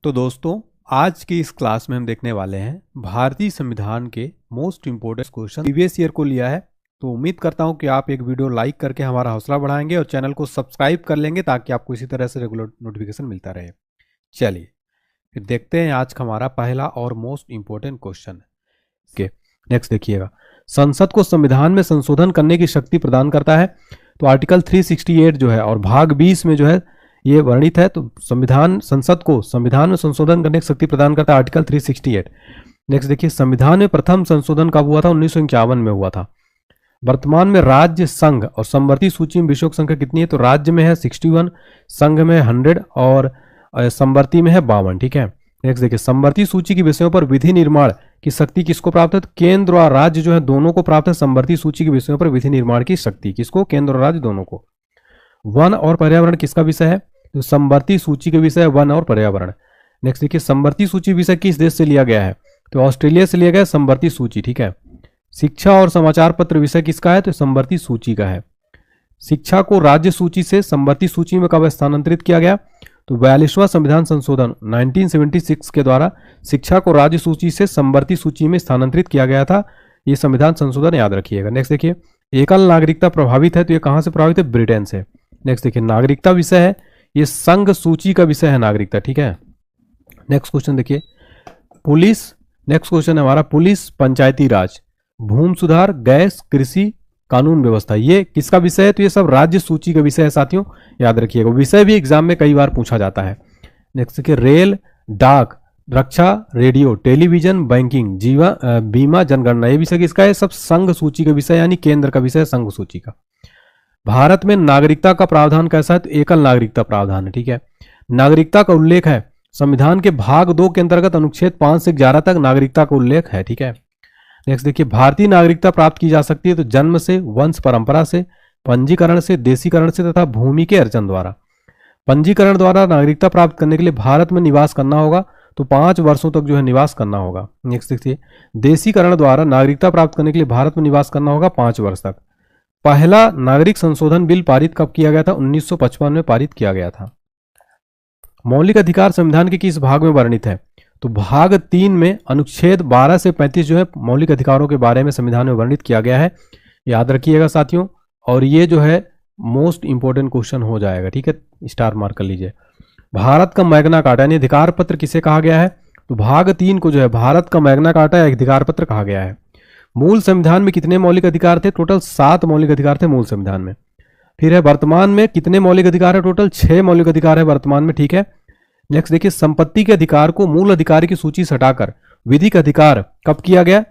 तो दोस्तों, आज की इस क्लास में हम देखने वाले हैं भारतीय संविधान के most important question previous year को लिया है। तो उम्मीद करता हूं कि आप एक वीडियो लाइक करके हमारा हौसला बढ़ाएंगे और चैनल को सब्सक्राइब कर लेंगे ताकि आपको इसी तरह से रेगुलर नोटिफिकेशन मिलता रहे। चलिए फिर देखते हैं आज का हमारा पहला और मोस्ट इंपोर्टेंट क्वेश्चन। नेक्स्ट देखिएगा, संसद को संविधान में संशोधन करने की शक्ति प्रदान करता है। तो आर्टिकल 368 जो है और भाग 20 में जो है ये वर्णित है। तो संसद को संविधान में संशोधन करने की शक्ति प्रदान करता है आर्टिकल 368। नेक्स्ट देखिए, संविधान में प्रथम संशोधन कब हुआ था? 1951 में हुआ था। वर्तमान में राज्य, संघ और समवर्ती सूची में विषयों की संख्या कितनी है? तो राज्य में है 61, संघ में 100 और समवर्ती में है 52। ठीक है। नेक्स्ट देखिए, समवर्ती सूची के विषयों पर विधि निर्माण की शक्ति किसको प्राप्त है? तो केंद्र और राज्य जो है दोनों को प्राप्त है समवर्ती सूची के विषयों पर विधि निर्माण की शक्ति। किसको? केंद्र और राज्य दोनों को। वन और पर्यावरण किसका विषय है? तो समवर्ती सूची के विषय वन और पर्यावरण। नेक्स्ट देखिए, समवर्ती सूची विषय किस देश से लिया गया है? तो ऑस्ट्रेलिया से लिया गया समवर्ती सूची। ठीक है। शिक्षा और समाचार पत्र विषय किसका है? तो समवर्ती सूची का है। शिक्षा को राज्य सूची से समवर्ती सूची में कब स्थानांतरित किया गया? तो 42वां संविधान संशोधन 1976 के द्वारा शिक्षा को राज्य सूची से समवर्ती सूची में स्थानांतरित किया गया था। ये संविधान संशोधन याद रखिएगा। नेक्स्ट देखिए, एकल नागरिकता प्रभावित है। तो ये कहां से प्रभावित है? ब्रिटेन से। नेक्स्ट देखिए, नागरिकता विषय है, ये संघ सूची का विषय है नागरिकता। ठीक है। नेक्स्ट क्वेश्चन देखिए, पुलिस। नेक्स्ट क्वेश्चन है हमारा पुलिस, पंचायती राज, भूमि सुधार, गैस, कृषि, कानून व्यवस्था, ये किसका विषय है? तो ये सब राज्य सूची का विषय है साथियों, याद रखिएगा। विषय भी एग्जाम में कई बार पूछा जाता है। नेक्स्ट देखिए, रेल, डाक, रक्षा, रेडियो, टेलीविजन, बैंकिंग, बीमा, जनगणना, ये विषय किसका है? सब संघ सूची का विषय यानी केंद्र का विषय, संघ सूची का। भारत में नागरिकता का प्रावधान कैसा है? तो एकल नागरिकता प्रावधान है। ठीक है। नागरिकता का उल्लेख है संविधान के भाग 2 के अंतर्गत अनुच्छेद 5 से 11 तक नागरिकता का उल्लेख है। ठीक है। नेक्स्ट देखिए, भारतीय नागरिकता प्राप्त की जा सकती है तो जन्म से, वंश परंपरा से, पंजीकरण से, देशीकरण से तथा भूमि के अर्जन द्वारा। पंजीकरण द्वारा नागरिकता प्राप्त करने के लिए भारत में निवास करना होगा, तो 5 वर्षों तक जो है निवास करना होगा। नेक्स्ट देखिए, देशीकरण द्वारा नागरिकता प्राप्त करने के लिए भारत में निवास करना होगा 5 वर्ष तक। पहला नागरिक संशोधन बिल पारित कब किया गया था? 1955 में पारित किया गया था। मौलिक अधिकार संविधान के किस भाग में वर्णित है? तो भाग 3 में अनुच्छेद 12 से 35 जो है मौलिक अधिकारों के बारे में संविधान में वर्णित किया गया है, याद रखिएगा साथियों। और ये जो है मोस्ट इंपोर्टेंट क्वेश्चन हो जाएगा। ठीक है, स्टार मार्क कर लीजिए। भारत का मैग्ना कार्टा यानी अधिकार पत्र किसे कहा गया है? तो भाग 3 को जो है भारत का मैग्ना कार्टा या अधिकार पत्र कहा गया है। मूल संविधान में कितने मौलिक अधिकार थे? टोटल 7 मौलिक अधिकार थे मूल संविधान में। फिर है वर्तमान में कितने मौलिक अधिकार है? टोटल 6 मौलिक अधिकार है वर्तमान में। ठीक है। नेक्स्ट देखिए, संपत्ति के अधिकार को मूल अधिकार की सूची से हटाकर विधिक अधिकार कब किया गया?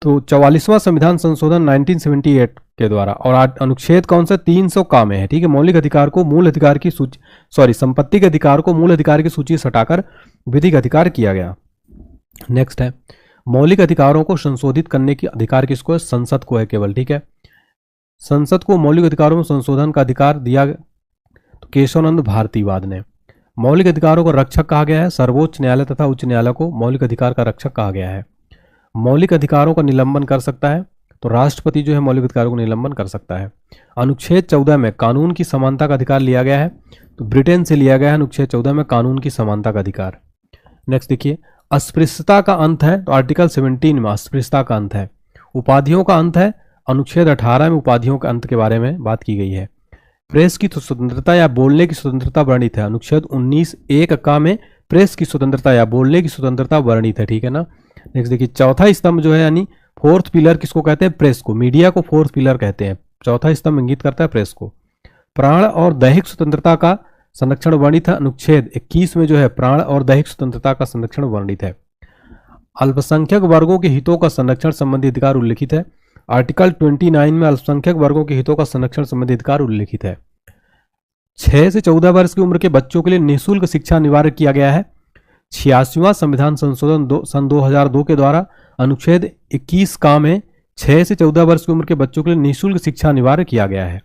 तो 44वां संविधान संशोधन 1978 के द्वारा। और अनुच्छेद कौन सा? 300 का में है। ठीक है। मौलिक अधिकार को मूल अधिकार की सूची संपत्ति के अधिकार को मूल अधिकार की सूची से हटाकर विधिक अधिकार किया गया। नेक्स्ट है, मौलिक अधिकारों को संशोधित करने की अधिकार किसको है? संसद को है केवल। ठीक है। संसद को मौलिक अधिकारों में संशोधन का अधिकार दिया तो केशवानंद भारतीवाद ने। मौलिक अधिकारों को रक्षक कहा गया है। सर्वोच्च न्यायालय तथा उच्च न्यायालय को मौलिक अधिकार का रक्षक कहा गया है। मौलिक अधिकारों का निलंबन कर सकता है तो राष्ट्रपति जो है मौलिक अधिकारों को निलंबन कर सकता है। अनुच्छेद 14 में कानून की समानता का अधिकार लिया गया है, तो ब्रिटेन से लिया गया है अनुच्छेद 14 में कानून की समानता का अधिकार। नेक्स्ट देखिए, अस्पृश्यता का अंत है तो आर्टिकल 17 में अस्पृश्यता का अंत है। उपाधियों का अंत है, अनुच्छेद 18 में उपाधियों के अंत के बारे में बात की गई है। प्रेस की स्वतंत्रता या बोलने की स्वतंत्रता वर्णित है, अनुच्छेद 19(1) का में प्रेस की स्वतंत्रता या बोलने की स्वतंत्रता वर्णित है। ठीक है ना। नेक्स्ट देखिए, चौथा स्तंभ जो है यानी फोर्थ पिलर किसको कहते हैं? प्रेस को। मीडिया को फोर्थ पिलर कहते हैं। चौथा स्तंभ इंगित करता है प्रेस को। प्राण और दैहिक स्वतंत्रता का संरक्षण वर्णित है, अनुच्छेद 21 में जो है प्राण और दैहिक स्वतंत्रता का संरक्षण वर्णित है। अल्पसंख्यक वर्गों के हितों का संरक्षण संबंधी अधिकार उल्लिखित है, आर्टिकल 29 में अल्पसंख्यक वर्गों के हितों का संरक्षण संबंधी अधिकार उल्लिखित है। 6 से 14 वर्ष की उम्र के बच्चों के लिए निःशुल्क शिक्षा अनिवार्य किया गया है। 86वां संविधान संशोधन सन 2002 के द्वारा अनुच्छेद 21 का में 6 से 14 वर्ष की उम्र के बच्चों के लिए निःशुल्क शिक्षा अनिवार्य किया गया है।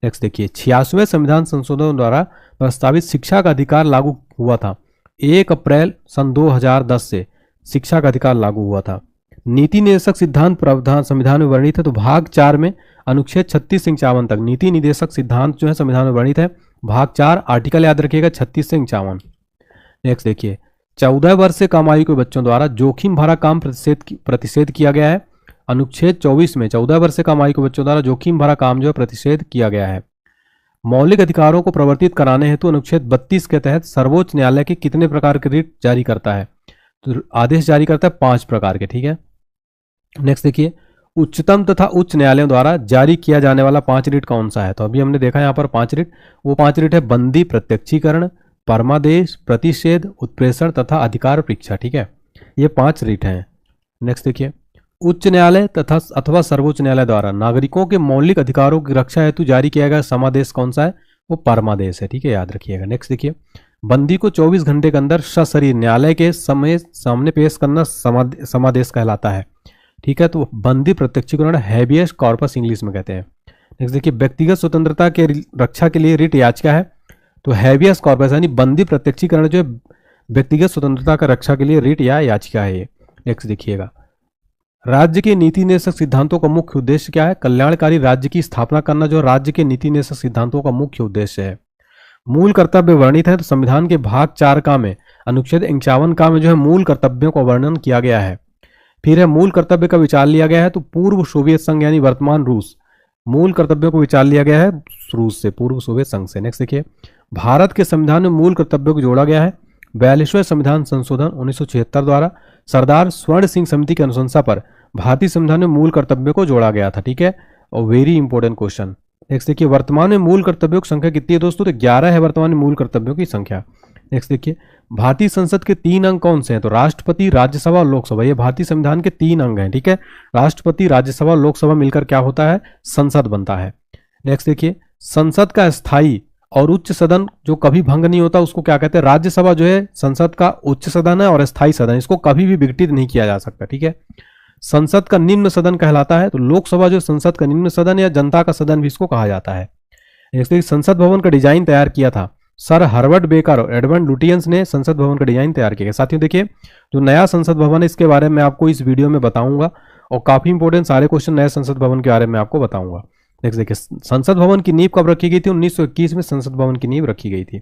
नेक्स्ट देखिए, 86वें संविधान संशोधन द्वारा प्रस्तावित शिक्षा का अधिकार लागू हुआ था। 1 अप्रैल सन 2010 से शिक्षा का अधिकार लागू हुआ था। नीति निर्देशक सिद्धांत प्रावधान संविधान में वर्णित है, तो भाग 4 में अनुच्छेद 36 से 51 तक नीति निर्देशक सिद्धांत जो है संविधान में वर्णित है। भाग 4 आर्टिकल याद रखिएगा 36 से 51। नेक्स्ट देखिए, 14 वर्ष से कम आयु के बच्चों द्वारा जोखिम भरा काम प्रतिषेध किया गया है। अनुच्छेद 24 में 14 वर्ष से कम आयु के बच्चों द्वारा जोखिम भरा काम जो है प्रतिषेध किया गया है। मौलिक अधिकारों को प्रवर्तित कराने हेतु अनुच्छेद 32 के तहत सर्वोच्च न्यायालय के कितने प्रकार के रिट जारी करता है? तो आदेश जारी करता है 5 प्रकार के। ठीक है, नेक्स्ट देखिए, उच्चतम तथा उच्च न्यायालयों द्वारा जारी किया जाने वाला 5 रिट कौन सा है? तो अभी हमने देखा यहाँ पर 5 रिट, वो 5 रिट है बंदी, प्रत्यक्षीकरण, परमादेश, प्रतिषेध, उत्प्रेषण तथा अधिकार परीक्षा। ठीक है, ये 5 रिट हैं। नेक्स्ट देखिए, उच्च न्यायालय तथा अथवा सर्वोच्च न्यायालय द्वारा नागरिकों के मौलिक अधिकारों की रक्षा हेतु जारी किया गया समादेश कौन सा है? वो परमादेश है। ठीक है, याद रखिएगा। नेक्स्ट देखिए, बंदी को 24 घंटे के अंदर सशरीर न्यायालय के सामने पेश करना समादेश कहलाता है। ठीक है, तो बंदी प्रत्यक्षीकरण हैबियस कॉर्पस इंग्लिश में कहते हैं। नेक्स्ट देखिए, व्यक्तिगत स्वतंत्रता के रक्षा के लिए रिट याचिका है, तो हैबियस कॉर्पस यानी बंदी प्रत्यक्षीकरण जो है व्यक्तिगत स्वतंत्रता का रक्षा के लिए रिट या याचिका है ये। नेक्स्ट देखिएगा, राज्य के नीति निर्देशक सिद्धांतों का मुख्य उद्देश्य क्या है? कल्याणकारी राज्य की स्थापना करना जो राज्य के नीति निर्देशक सिद्धांतों का मुख्य उद्देश्य है। मूल कर्तव्य वर्णित है, तो संविधान के भाग 4 का में अनुच्छेद 51 का में जो है मूल कर्तव्यों का वर्णन किया गया है। फिर है मूल कर्तव्य का विचार लिया गया है, तो पूर्व सोवियत संघ यानी वर्तमान रूस, मूल कर्तव्यों को विचार लिया गया है रूस से, पूर्व सोवियत संघ से। नेक्स्ट देखिए, भारत के संविधान में मूल कर्तव्यों को जोड़ा गया है 42वें संविधान संशोधन 1976 द्वारा सरदार स्वर्ण सिंह समिति की अनुशंसा पर भारतीय संविधान में मूल कर्तव्यों को जोड़ा गया था। ठीक है, और वेरी इंपॉर्टेंट क्वेश्चन। नेक्स्ट देखिए, वर्तमान में मूल कर्तव्यों की संख्या कितनी है दोस्तों? तो 11 है वर्तमान में मूल कर्तव्यों की संख्या। नेक्स्ट देखिए, भारतीय संसद के 3 अंग कौन से हैं? तो राष्ट्रपति, राज्यसभा और लोकसभा, ये भारतीय संविधान के 3 अंग हैं। ठीक है, राष्ट्रपति, राज्यसभा और लोकसभा मिलकर क्या होता है? संसद बनता है। नेक्स्ट देखिए, संसद का स्थायी और उच्च सदन जो कभी भंग नहीं होता उसको क्या कहते हैं? राज्यसभा जो है संसद का उच्च सदन है और स्थायी सदन, इसको कभी भी विघटित नहीं किया जा सकता। ठीक है, संसद का निम्न सदन कहलाता है, तो लोकसभा जो संसद का निम्न सदन या जनता का सदन भी इसको कहा जाता है। इसलिए संसद भवन का डिजाइन तैयार किया था सर हर्बर्ट बेकर और एडमंड लुटियंस ने संसद भवन का डिजाइन तैयार किया। साथियों देखिए, जो नया संसद भवन है इसके बारे में आपको इस वीडियो में बताऊंगा और काफी इंपॉर्टेंट सारे क्वेश्चन नए संसद भवन के बारे में आपको बताऊंगा। नेक्स्ट देखिए, संसद भवन की नींव कब रखी गई थी? 1921 में संसद भवन की नींव रखी गई थी।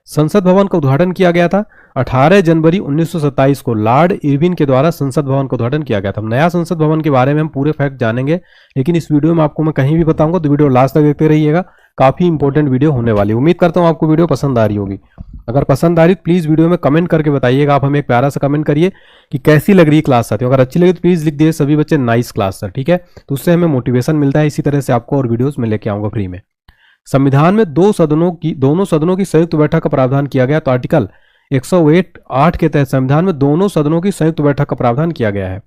संसद भवन का उद्घाटन किया गया था 18 जनवरी 1927 को लॉर्ड इरविन के द्वारा संसद भवन का उद्घाटन किया गया था। नया संसद भवन के बारे में हम पूरे फैक्ट जानेंगे, लेकिन इस वीडियो में आपको मैं कहीं भी बताऊंगा, तो वीडियो लास्ट तक देखते रहिएगा। काफी इंपॉर्टेंट वीडियो होने वाली है। उम्मीद करता हूं आपको वीडियो पसंद आ रही होगी। अगर पसंद आ रही तो प्लीज वीडियो में कमेंट करके बताइएगा। आप हमें एक प्यारा सा कमेंट करिए कि कैसी लग रही है क्लास साथियों। अगर अच्छी लगी तो प्लीज लिख दिए सभी बच्चे नाइस क्लास सर। ठीक है, तो उससे हमें मोटिवेशन मिलता है। इसी तरह से आपको और वीडियोस में लेके आऊंगा फ्री में। संविधान में दोनों सदनों की संयुक्त बैठक का प्रावधान किया गया, तो आर्टिकल 108 के तहत संविधान में दोनों सदनों की संयुक्त बैठक का प्रावधान किया गया है।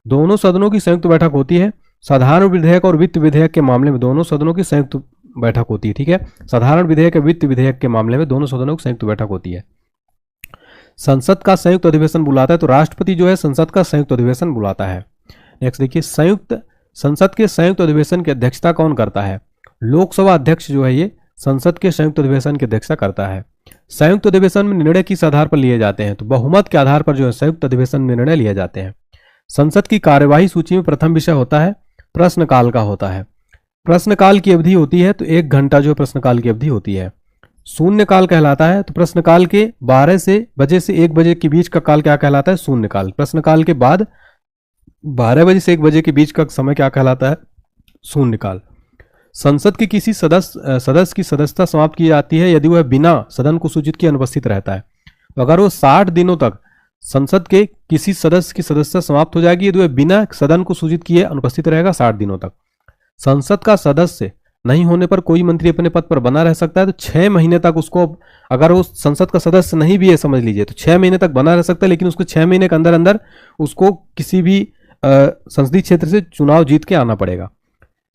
दोनों सदनों की संयुक्त बैठक होती है साधारण विधेयक और वित्त विधेयक के मामले में दोनों सदनों की संयुक्त बैठक होती है। ठीक है, साधारण विधेयक और वित्त विधेयक के मामले में दोनों सदनों की संयुक्त बैठक होती है। संसद का संयुक्त अधिवेशन बुलाता है, तो राष्ट्रपति जो है संसद का संयुक्त अधिवेशन बुलाता है। नेक्स्ट देखिए, संसद के संयुक्त अधिवेशन की अध्यक्षता कौन करता है? लोकसभा अध्यक्ष जो है ये संसद के संयुक्त अधिवेशन की अध्यक्षता करता है। संयुक्त अधिवेशन में निर्णय किस आधार पर लिए जाते हैं? तो बहुमत के आधार पर जो है संयुक्त अधिवेशन में निर्णय लिए जाते हैं। संसद की कार्यवाही सूची में प्रथम विषय होता है प्रश्नकाल का होता है। प्रश्नकाल की अवधि होती है तो 1 घंटा जो प्रश्नकाल की अवधि होती है। शून्यकाल कहलाता है, तो प्रश्नकाल के 12 बजे से 1 बजे के बीच का काल क्या कहलाता है? शून्यकाल। प्रश्नकाल के बाद 12 बजे से 1 बजे के बीच का समय क्या कहलाता है? शून्यकाल। संसद के किसी सदस्य की सदस्यता समाप्त की जाती है यदि वह बिना सदन को सूचित किए अनुपस्थित रहता है। तो अगर वो 60 दिनों तक संसद के किसी सदस्य की सदस्यता समाप्त हो जाएगी यदि वह बिना सदन को सूचित किए अनुपस्थित रहेगा 60 दिनों तक। संसद का सदस्य नहीं होने पर कोई मंत्री अपने पद पर बना रह सकता है, तो 6 महीने तक उसको, अगर वो संसद का सदस्य नहीं भी है समझ लीजिए, तो 6 महीने तक बना रह सकता है, लेकिन उसको 6 महीने के अंदर अंदर उसको किसी भी संसदीय क्षेत्र से चुनाव जीत के आना पड़ेगा।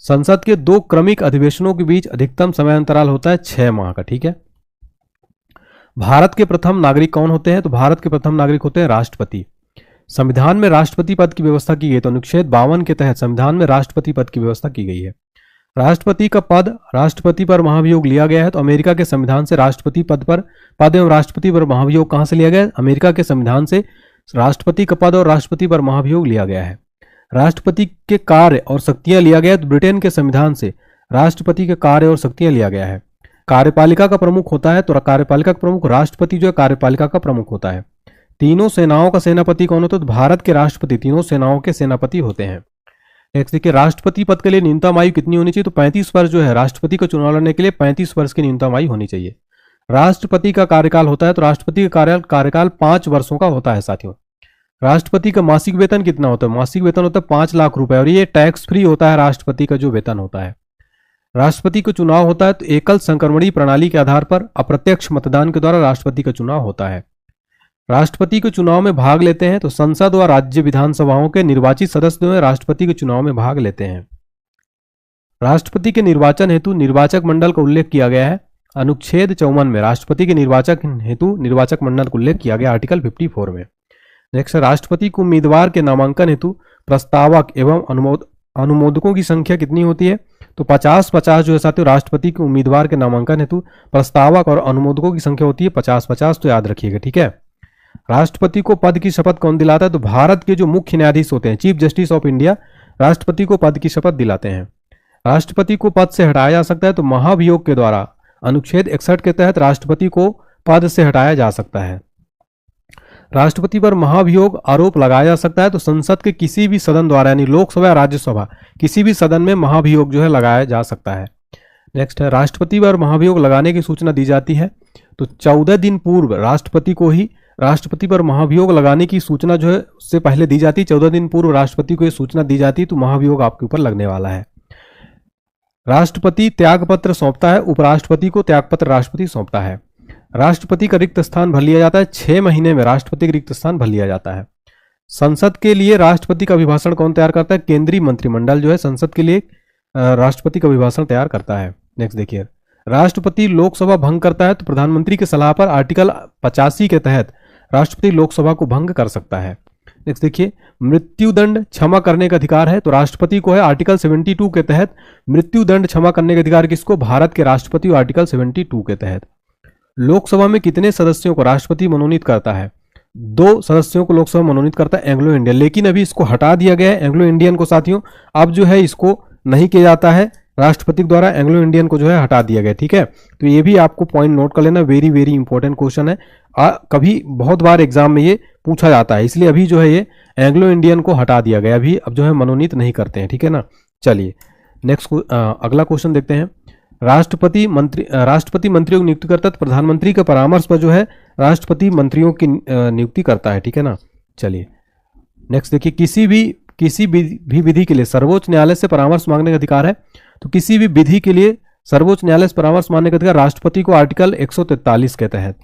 संसद के 2 क्रमिक अधिवेशनों के बीच अधिकतम समय अंतराल होता है 6 माह का। ठीक है, भारत के प्रथम नागरिक कौन होते हैं? तो भारत के प्रथम नागरिक होते हैं राष्ट्रपति। संविधान में राष्ट्रपति पद की व्यवस्था की गई, तो अनुच्छेद 52 के तहत संविधान में राष्ट्रपति पद की व्यवस्था की गई है। राष्ट्रपति का पद राष्ट्रपति पर महाभियोग लिया गया है, तो अमेरिका के संविधान से राष्ट्रपति पद एवं राष्ट्रपति पर महाभियोग कहां से लिया गया है? अमेरिका के संविधान से राष्ट्रपति का पद और राष्ट्रपति पर महाभियोग लिया गया है। राष्ट्रपति के कार्य और शक्तियां लिया गया है, तो ब्रिटेन के संविधान से राष्ट्रपति के कार्य और शक्तियां लिया गया है। कार्यपालिका का प्रमुख होता है, तो कार्यपालिका का प्रमुख राष्ट्रपति जो है कार्यपालिका का प्रमुख होता है। तीनों सेनाओं का सेनापति कौन होता है? तो भारत के राष्ट्रपति तीनों सेनाओं के सेनापति होते हैं। नेक्स्ट देखिए, राष्ट्रपति पद के लिए न्यूनतम आयु कितनी होनी चाहिए? तो 35 वर्ष जो है राष्ट्रपति का चुनाव लड़ने के लिए 35 वर्ष की न्यूनतम आयु होनी चाहिए। राष्ट्रपति का कार्यकाल होता है, तो राष्ट्रपति का कार्यकाल 5 वर्षों का होता है साथियों। राष्ट्रपति का मासिक वेतन कितना होता है? मासिक वेतन होता है 5 लाख रुपए, और ये टैक्स फ्री होता है राष्ट्रपति का जो वेतन होता है। राष्ट्रपति का चुनाव होता है तो एकल संक्रमणीय प्रणाली के आधार पर अप्रत्यक्ष मतदान के द्वारा राष्ट्रपति का चुनाव होता है। राष्ट्रपति के चुनाव में भाग लेते हैं तो संसद व राज्य विधानसभाओं के निर्वाचित सदस्य जो राष्ट्रपति के चुनाव में भाग लेते हैं। राष्ट्रपति के निर्वाचन हेतु निर्वाचक मंडल का उल्लेख किया गया है अनुच्छेद 54 में। राष्ट्रपति के निर्वाचक हेतु निर्वाचक मंडल का उल्लेख किया गया आर्टिकल 54 में। नेक्स्ट, राष्ट्रपति को उम्मीदवार के नामांकन हेतु प्रस्तावक एवं अनुमोदकों की संख्या कितनी होती है? तो 50-50 जो है साथियों, राष्ट्रपति के उम्मीदवार के नामांकन हेतु प्रस्तावक और अनुमोदकों की संख्या होती है 50-50, तो याद रखिएगा, ठीक है। राष्ट्रपति को पद की शपथ कौन दिलाता है? तो भारत के जो मुख्य न्यायाधीश होते हैं, चीफ जस्टिस ऑफ इंडिया, राष्ट्रपति को पद की शपथ दिलाते हैं। राष्ट्रपति को पद से हटाया जा सकता है तो महाभियोग के द्वारा अनुच्छेद 61 के तहत राष्ट्रपति को पद से हटाया जा सकता है। राष्ट्रपति पर महाभियोग आरोप लगाया जा सकता है तो संसद के किसी भी सदन द्वारा, यानी लोकसभा या राज्यसभा, किसी भी सदन में महाभियोग जो है लगाया जा सकता है। नेक्स्ट है, राष्ट्रपति पर महाभियोग लगाने की सूचना दी जाती है तो 14 दिन पूर्व राष्ट्रपति को ही राष्ट्रपति पर महाभियोग लगाने की सूचना जो है उससे पहले दी जाती है। 14 दिन पूर्व राष्ट्रपति को यह सूचना दी जाती है तो महाभियोग आपके ऊपर लगने वाला है। राष्ट्रपति त्यागपत्र सौंपता है, उपराष्ट्रपति को त्यागपत्र राष्ट्रपति सौंपता है। राष्ट्रपति का रिक्त स्थान भर लिया जाता है, 6 महीने में राष्ट्रपति का रिक्त स्थान भर लिया जाता है। संसद के लिए राष्ट्रपति का अभिभाषण कौन तैयार करता है? केंद्रीय मंत्रिमंडल जो है संसद के लिए राष्ट्रपति का अभिभाषण तैयार करता है। नेक्स्ट देखिए, राष्ट्रपति लोकसभा भंग करता है तो प्रधानमंत्री की सलाह पर आर्टिकल 85 के तहत राष्ट्रपति लोकसभा को भंग कर सकता है। नेक्स्ट देखिए, मृत्युदंड क्षमा करने का अधिकार है तो राष्ट्रपति को है आर्टिकल 72 के तहत मृत्युदंड क्षमा करने का अधिकार। किसको? भारत के राष्ट्रपति को आर्टिकल 72 के तहत। लोकसभा में कितने सदस्यों को राष्ट्रपति मनोनीत करता है? 2 सदस्यों को लोकसभा मनोनीत करता है एंग्लो इंडियन, लेकिन अभी इसको हटा दिया गया है एंग्लो इंडियन को साथियों। अब जो है इसको नहीं किया जाता है, राष्ट्रपति द्वारा एंग्लो इंडियन को जो है हटा दिया गया, ठीक है। तो ये भी आपको पॉइंट नोट कर लेना, वेरी वेरी इंपॉर्टेंट क्वेश्चन है। कभी बहुत बार एग्जाम में ये पूछा जाता है, इसलिए अभी जो है ये एंग्लो इंडियन को हटा दिया गया, अभी अब जो है मनोनीत नहीं करते हैं, ठीक है ना। चलिए नेक्स्ट अगला क्वेश्चन देखते हैं। राष्ट्रपति मंत्रियों की नियुक्ति करता है तो प्रधानमंत्री के परामर्श पर जो है राष्ट्रपति मंत्रियों की नियुक्ति करता है, ठीक है ना। चलिए नेक्स्ट देखिए, किसी भी विधि के लिए सर्वोच्च न्यायालय से परामर्श मांगने का अधिकार है तो किसी भी विधि के लिए सर्वोच्च न्यायालय से परामर्श मांगने का अधिकार राष्ट्रपति को आर्टिकल 143 के तहत।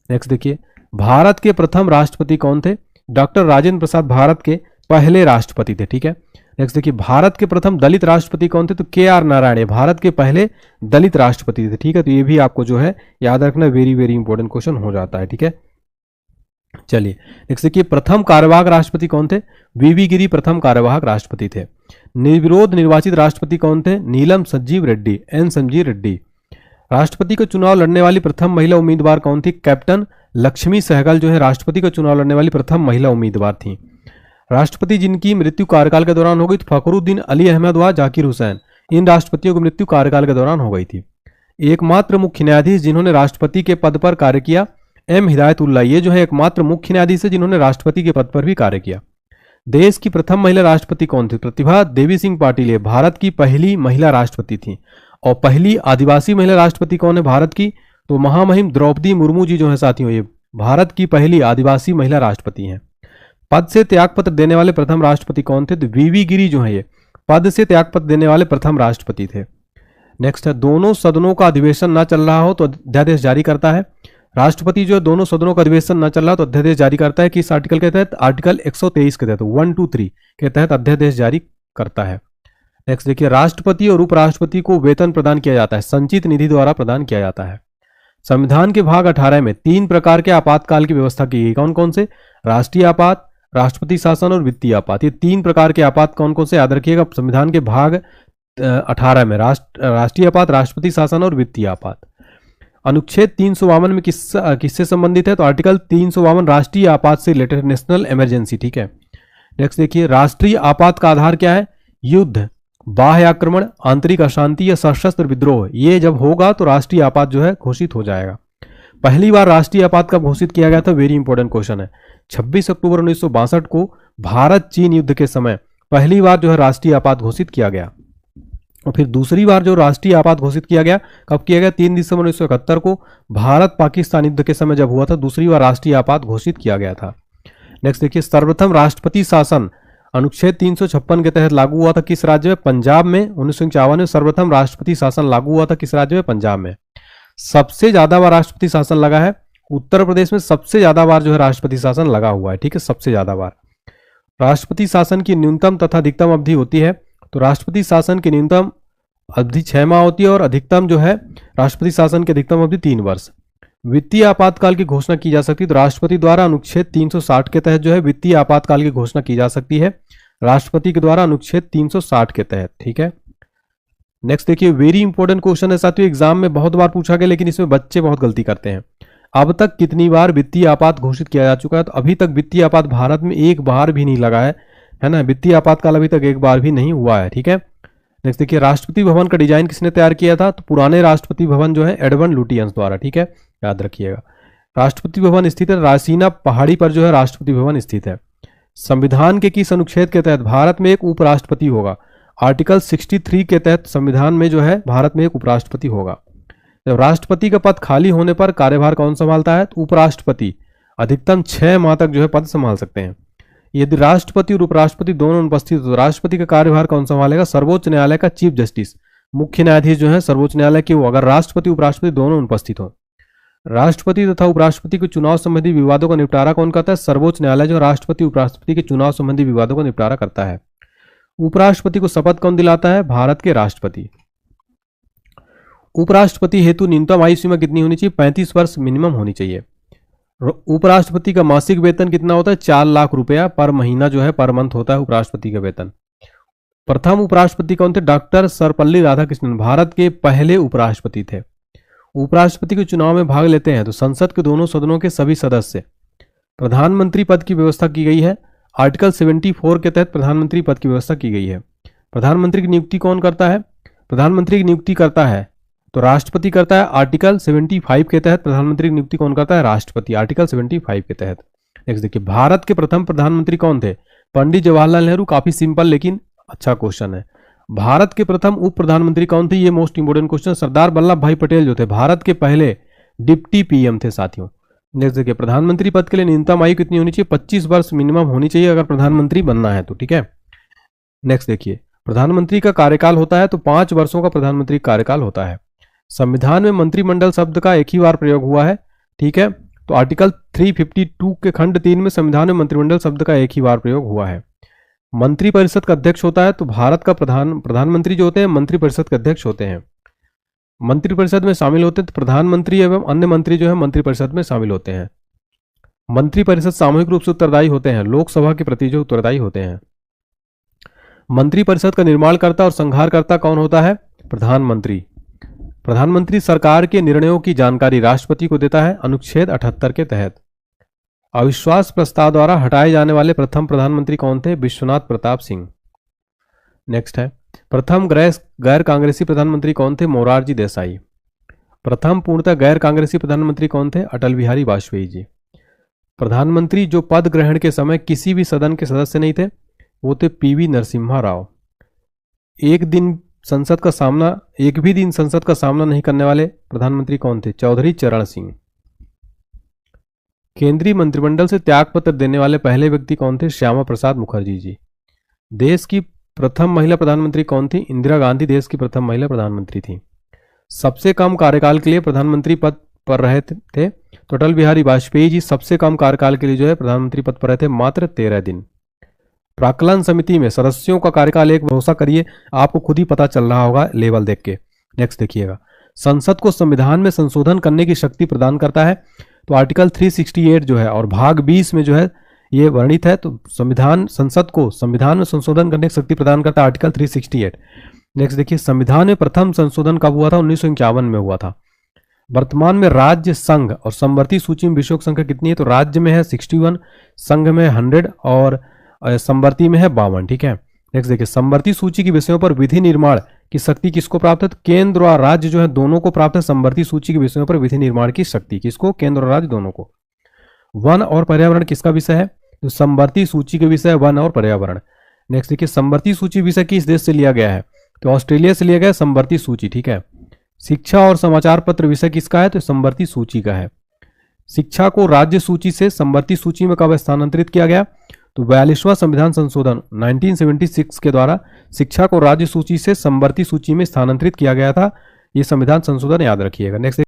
नेक्स्ट देखिए, भारत के प्रथम राष्ट्रपति कौन थे? डॉक्टर राजेंद्र प्रसाद भारत के पहले राष्ट्रपति थे, ठीक है। नेक्स्ट देखिए, भारत के प्रथम दलित राष्ट्रपति कौन थे? तो KR नारायण भारत के पहले दलित राष्ट्रपति थे, ठीक है। तो ये भी आपको जो है याद रखना, वेरी वेरी इंपॉर्टेंट क्वेश्चन हो जाता है, ठीक है। चलिए नेक्स्ट देखिए, प्रथम कार्यवाहक राष्ट्रपति कौन थे? VV गिरी प्रथम कार्यवाहक राष्ट्रपति थे। निर्विरोध निर्वाचित राष्ट्रपति कौन थे? नीलम संजीव रेड्डी, N संजीव रेड्डी। राष्ट्रपति का चुनाव लड़ने वाली प्रथम महिला उम्मीदवार कौन थी? कैप्टन लक्ष्मी सहगल जो है राष्ट्रपति का चुनाव लड़ने वाली प्रथम महिला उम्मीदवार थी। राष्ट्रपति जिनकी मृत्यु कार्यकाल के दौरान हो गई तो फखरुद्दीन अली अहमद व जाकिर हुसैन, इन राष्ट्रपतियों की मृत्यु कार्यकाल के दौरान हो गई थी। एकमात्र मुख्य न्यायाधीश जिन्होंने राष्ट्रपति के पद पर कार्य किया, M हिदायतुल्लाह, ये जो है एकमात्र मुख्य न्यायाधीश है जिन्होंने राष्ट्रपति के पद पर भी कार्य किया। देश की प्रथम महिला राष्ट्रपति कौन थी? प्रतिभा देवी सिंह पाटिल ये भारत की पहली महिला राष्ट्रपति थी। और पहली आदिवासी महिला राष्ट्रपति कौन है भारत की? तो महामहिम द्रौपदी मुर्मू जी जो है साथियों, ये भारत की पहली आदिवासी महिला राष्ट्रपति हैं। पद से त्यागपत्र देने वाले प्रथम राष्ट्रपति कौन थे? तो VV गिरी जो है ये पद से त्यागपत्र देने वाले प्रथम राष्ट्रपति थे। नेक्स्ट है, दोनों सदनों का अधिवेशन न चल रहा हो तो अध्यादेश जारी करता है। राष्ट्रपति जो दोनों सदनों का अधिवेशन न चल रहा तो अध्यादेश जारी करता है कि इस आर्टिकल के तहत आर्टिकल 123 के तहत 123 के तहत अध्यादेश जारी करता है। नेक्स्ट देखिए, राष्ट्रपति और उपराष्ट्रपति को वेतन प्रदान किया जाता है, संचित निधि द्वारा प्रदान किया जाता है। संविधान के भाग 18 में 3 प्रकार के आपातकाल की व्यवस्था की गई, कौन कौन से? राष्ट्रीय आपात, राष्ट्रपति शासन और वित्तीय आपात। ये 3 प्रकार के आपात कौन कौन से याद रखिएगा संविधान के भाग 18 में, राष्ट्रीय आपात, राष्ट्रपति शासन और वित्तीय आपात। अनुच्छेद 352 में किससे संबंधित है? तो आर्टिकल 352 राष्ट्रीय आपात से रिलेटेड, नेशनल इमरजेंसी, ठीक है। नेक्स्ट देखिए, राष्ट्रीय आपात का आधार क्या है? युद्ध, बाह्य आक्रमण, आंतरिक अशांति या सशस्त्र विद्रोह, ये जब होगा तो राष्ट्रीय आपात जो है घोषित हो जाएगा। पहली बार राष्ट्रीय आपात कब घोषित किया गया था, वेरी इंपॉर्टेंट क्वेश्चन है। 26 अक्टूबर 1962 को भारत चीन युद्ध के समय पहली बार जो है राष्ट्रीय आपात घोषित किया गया। और फिर दूसरी बार जो राष्ट्रीय आपात घोषित किया गया कब किया गया, 3 दिसंबर 1971 को भारत पाकिस्तान युद्ध के समय जब हुआ था, दूसरी बार राष्ट्रीय आपात घोषित किया गया था। नेक्स्ट देखिए, सर्वप्रथम राष्ट्रपति शासन अनुच्छेद 356 के तहत लागू हुआ था किस राज्य में, पंजाब में। 1951 में सर्वप्रथम राष्ट्रपति शासन लागू हुआ था किस राज्य में, पंजाब में। सबसे ज्यादा बार राष्ट्रपति शासन लगा है उत्तर प्रदेश में, सबसे ज्यादा बार जो है राष्ट्रपति शासन लगा हुआ है, ठीक है, सबसे ज्यादा बार। राष्ट्रपति शासन की न्यूनतम तथा अधिकतम अवधि होती है, तो राष्ट्रपति शासन की न्यूनतम अवधि 6 माह होती है और अधिकतम जो है राष्ट्रपति शासन की अधिकतम अवधि 3 वर्ष। वित्तीय आपातकाल की घोषणा की जा सकती है, तो राष्ट्रपति द्वारा अनुच्छेद 360 के तहत जो है वित्तीय आपातकाल की घोषणा की जा सकती है, राष्ट्रपति के द्वारा अनुच्छेद 360 के तहत, ठीक है। नेक्स्ट देखिए, वेरी इंपॉर्टेंट क्वेश्चन है साथियों, एग्जाम में बहुत बार पूछा गया लेकिन इसमें बच्चे बहुत गलती करते हैं। अब तक कितनी बार वित्तीय आपात घोषित किया जा चुका है, तो अभी तक वित्तीय आपात भारत में एक बार भी नहीं लगा है ना, वित्तीय आपातकाल अभी तक एक बार भी नहीं हुआ है, ठीक है। नेक्स्ट देखिए, राष्ट्रपति भवन का डिजाइन किसने तैयार किया था, तो पुराने राष्ट्रपति भवन जो है एडवर्ड लुटियंस द्वारा, ठीक है, याद रखिएगा। राष्ट्रपति भवन स्थित है रायसीना पहाड़ी पर जो है राष्ट्रपति भवन स्थित है। संविधान के किस अनुच्छेद के तहत भारत में एक उपराष्ट्रपति होगा, आर्टिकल 63 के तहत संविधान में जो है भारत में एक उपराष्ट्रपति होगा। जब राष्ट्रपति का पद खाली होने पर कार्यभार कौन संभालता है, तो उपराष्ट्रपति अधिकतम 6 माह तक जो है पद संभाल सकते हैं। यदि राष्ट्रपति और उपराष्ट्रपति दोनों अनुपस्थित हो तो राष्ट्रपति का कार्यभार कौन संभालेगा, सर्वोच्च न्यायालय का चीफ जस्टिस, मुख्य न्यायाधीश जो है सर्वोच्च न्यायालय के, वो अगर राष्ट्रपति उपराष्ट्रपति दोनों अनुपस्थित हो। राष्ट्रपति तथा उपराष्ट्रपति के चुनाव संबंधी विवादों का निपटारा कौन करता है, सर्वोच्च न्यायालय जो राष्ट्रपति उपराष्ट्रपति के चुनाव संबंधी विवादों का निपटारा करता है। उपराष्ट्रपति को शपथ कौन दिलाता है, भारत के राष्ट्रपति। उपराष्ट्रपति हेतु न्यूनतम आयु सीमा कितनी होनी चाहिए, 35 वर्ष मिनिमम होनी चाहिए। उपराष्ट्रपति का मासिक वेतन कितना होता है, 4 लाख रुपया पर महीना जो है पर मंथ होता है उपराष्ट्रपति का वेतन। प्रथम उपराष्ट्रपति कौन थे, डॉक्टर सर्वपल्ली राधाकृष्णन भारत के पहले उपराष्ट्रपति थे। उपराष्ट्रपति के चुनाव में भाग लेते हैं तो संसद के दोनों सदनों के सभी सदस्य। प्रधानमंत्री पद की व्यवस्था की गई है, आर्टिकल 74 के तहत प्रधानमंत्री पद की व्यवस्था की गई है। प्रधानमंत्री की नियुक्ति कौन करता है, प्रधानमंत्री की नियुक्ति करता है तो राष्ट्रपति करता है, आर्टिकल 75 के तहत प्रधानमंत्री की नियुक्ति कौन करता है, राष्ट्रपति, आर्टिकल 75 के तहत। नेक्स्ट देखिए, भारत के प्रथम प्रधानमंत्री कौन थे, पंडित जवाहरलाल नेहरू। काफी सिंपल लेकिन अच्छा क्वेश्चन है। भारत के प्रथम उप प्रधानमंत्री कौन थे, ये most important question. Sardar Vallabh भाई पटेल जो थे भारत के पहले डिप्टी पीएम थे साथियों। नेक्स्ट देखिए, प्रधानमंत्री पद के लिए न्यूनतम आयु कितनी होनी चाहिए, 25 वर्ष मिनिमम होनी चाहिए अगर प्रधानमंत्री बनना है तो, ठीक है। नेक्स्ट देखिए, प्रधानमंत्री का कार्यकाल होता है तो 5 वर्षों का प्रधानमंत्री कार्यकाल होता है। संविधान में मंत्रिमंडल शब्द का एक ही बार प्रयोग हुआ है, ठीक है, तो आर्टिकल 352 के खंड 3 में संविधान में मंत्रिमंडल शब्द का एक ही बार प्रयोग हुआ है। मंत्रिपरिषद का अध्यक्ष होता है तो भारत का प्रधानमंत्री जो होते हैं मंत्रिपरिषद के अध्यक्ष होते हैं। मंत्रिपरिषद में शामिल होते हैं तो प्रधानमंत्री एवं अन्य मंत्री जो है मंत्रिपरिषद में शामिल होते हैं। मंत्रिपरिषद सामूहिक रूप से उत्तरदायी होते हैं, लोकसभा के प्रति जो उत्तरदायी होते हैं। मंत्रिपरिषद का निर्माणकर्ता और संहारकर्ता कौन होता है, प्रधानमंत्री। प्रधानमंत्री सरकार के निर्णयों की जानकारी राष्ट्रपति को देता है, अनुच्छेद 78 के तहत। अविश्वास प्रस्ताव द्वारा हटाए जाने वाले प्रथम प्रधानमंत्री कौन थे, विश्वनाथ प्रताप सिंह। नेक्स्ट है, प्रथम गैर कांग्रेसी प्रधानमंत्री कौन थे, मोरारजी देसाई। प्रथम पूर्णतः गैर कांग्रेसी प्रधानमंत्री कौन थे, अटल बिहारी वाजपेयी जी। प्रधानमंत्री जो पद ग्रहण के समय किसी भी सदन के सदस्य नहीं थे वो थे पीवी नरसिम्हा राव। एक भी दिन संसद का सामना नहीं करने वाले प्रधानमंत्री कौन थे, चौधरी चरण सिंह। केंद्रीय मंत्रिमंडल से त्यागपत्र देने वाले पहले व्यक्ति कौन थे, श्यामा प्रसाद मुखर्जी जी। देश की प्रथम महिला प्रधानमंत्री कौन थी, इंदिरा गांधी देश की प्रथम महिला प्रधानमंत्री थी। सबसे कम कार्यकाल के लिए प्रधानमंत्री पद पर रहे थे तो अटल बिहारी वाजपेयी जी सबसे कम कार्यकाल के लिए जो है प्रधानमंत्री पद पर रहे थे, मात्र 13 दिन। प्राक्कलन समिति में सदस्यों का कार्यकाल एक, भरोसा करिए आपको खुद ही पता चल रहा होगा लेवल देख के। नेक्स्ट देखिएगा, संसद को संविधान में संशोधन करने की शक्ति प्रदान करता है तो आर्टिकल 368 जो है और भाग 20 में जो है ये वर्णित है, तो संसद को संविधान में संशोधन करने की शक्ति प्रदान करता है आर्टिकल 368। नेक्स्ट देखिए, संविधान में प्रथम संशोधन कब हुआ था, 1951 में हुआ था। वर्तमान में राज्य, संघ और समवर्ती सूची में विषयों की संख्या कितनी है, तो राज्य में है 61, संघ में 100 और समवर्ती में है 52, ठीक है। नेक्स्ट देखिए, समवर्ती सूची के विषयों पर विधि निर्माण की शक्ति किसको प्राप्त है? तो केंद्र और राज्य जो है दोनों को प्राप्त है समवर्ती सूची के विषयों पर विधि निर्माण की शक्ति। किसको? केंद्र और राज्य दोनों को। वन और पर्यावरण किसका विषय है? तो समवर्ती सूची के विषय वन और पर्यावरण। नेक्स्ट देखिए, समवर्ती सूची विषय किस देश से लिया गया है? तो ऑस्ट्रेलिया से लिया गया समवर्ती सूची। ठीक है। शिक्षा और समाचार पत्र विषय किसका है? तो समवर्ती सूची का है। शिक्षा को राज्य सूची से समवर्ती सूची में कब स्थानांतरित किया गया? तो 42वां संविधान संशोधन 1976 के द्वारा शिक्षा को राज्य सूची से समवर्ती सूची में स्थानांतरित किया गया था। ये संविधान संशोधन याद रखिएगा। नेक्स्ट